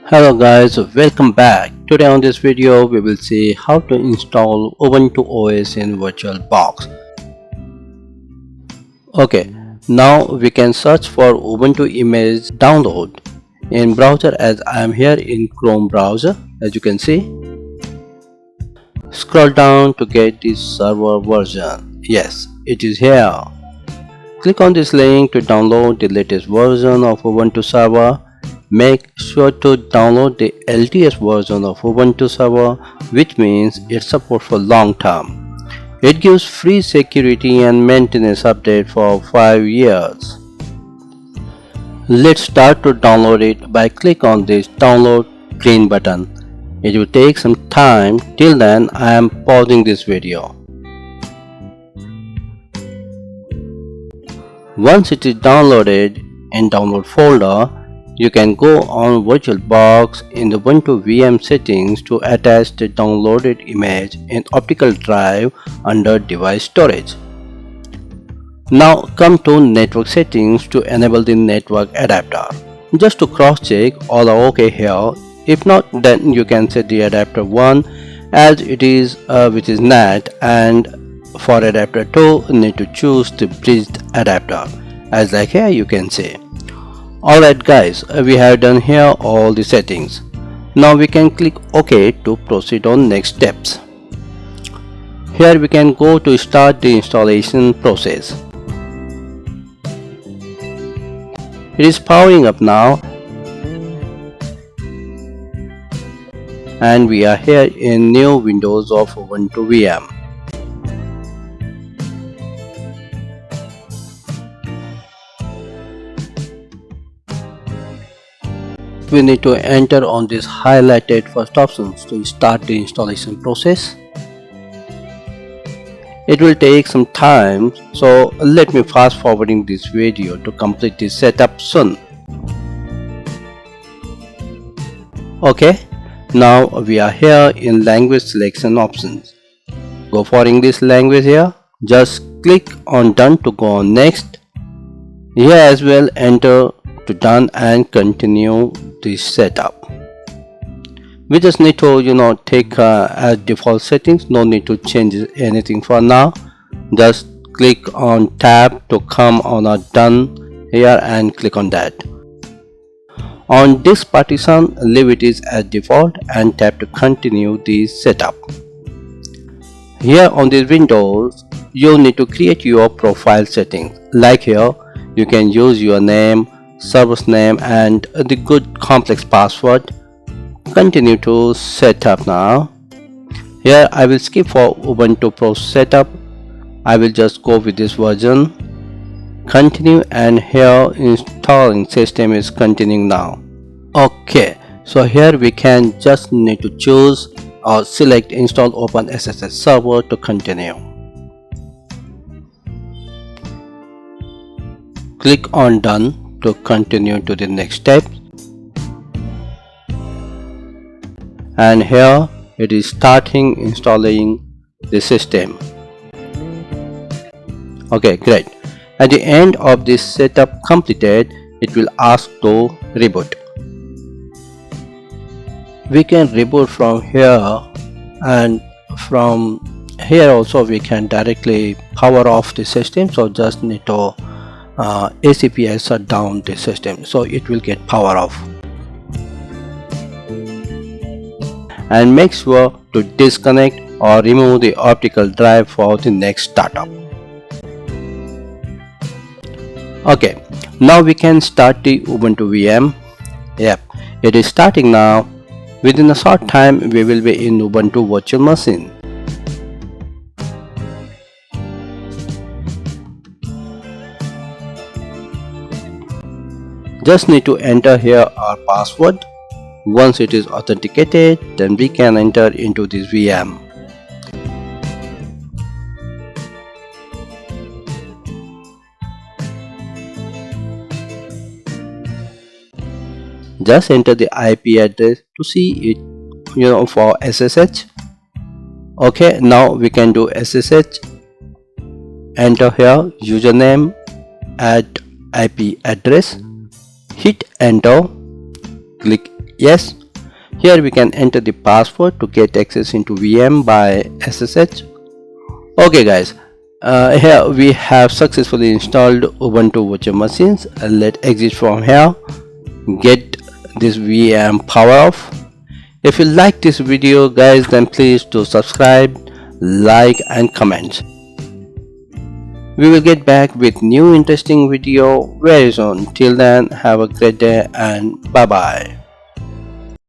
Hello guys, welcome back. Today on this video we will see how to install Ubuntu OS in VirtualBox. Okay, now we can search for Ubuntu image download in browser as I am here in Chrome browser. As you can see, scroll down to get the server version. Yes, it is here. Click on this link to download the latest version of Ubuntu server. Make sure to download the LTS version of Ubuntu server, which means it supports for long term. It gives free security and maintenance update for 5 years. Let's start to download it by click on this download green button. It will take some time. Till then I am pausing this video. Once it is downloaded in download folder, you can go on VirtualBox in the Ubuntu VM settings to attach the downloaded image in optical drive under device storage. Now come to network settings to enable the network adapter. Just to cross check all are okay here. If not, then you can set the adapter 1 as it is which is NAT, and for adapter 2 you need to choose the bridged adapter as like here you can see. Alright guys, we have done here all the settings. Now we can click OK to proceed on next steps. Here we can go to start the installation process. It is powering up now and we are here in new windows of Ubuntu VM. We need to enter on this highlighted first options to start the installation process. It will take some time, so let me fast forwarding this video to complete this setup soon. Okay, now we are here in language selection options. Go for English language here. Just click on done to go on next. Here as well enter to done and continue this setup. We just need to take as default settings. No need to change anything for now. Just click on tab to come on a done here and click on that. On disk partition, leave it as default and tap to continue the setup. Here on these windows you need to create your profile settings. Like here you can use your name, server's name and the good complex password. Continue to set up now. Here I will skip for Ubuntu Pro setup. I will just go with this version. Continue, and here installing system is continuing now. Okay, so here we can just need to choose or select install OpenSSH server to continue. Click on done to continue to the next step, and here it is starting installing the system. Okay, great. At the end of this setup completed, it will ask to reboot. We can reboot from here, and from here also we can directly power off the system, so just need to ACPI shut down the system so it will get power off. And make sure to disconnect or remove the optical drive for the next startup. Okay, now we can start the Ubuntu VM. Yep, it is starting now. Within a short time we will be in Ubuntu virtual machine. Just need to enter here our password. Once it is authenticated, then we can enter into this VM. Just enter the IP address to see it for SSH. Okay, now we can do SSH. Enter here username, add IP address, hit enter, click yes Here we can enter the password to get access into VM by SSH. Okay guys, here we have successfully installed Ubuntu virtual machines. Let's exit from here, get this VM power off. If you like this video guys, then please do subscribe, like and comment. We will get back with new interesting video very soon. Till then, have a great day and bye bye.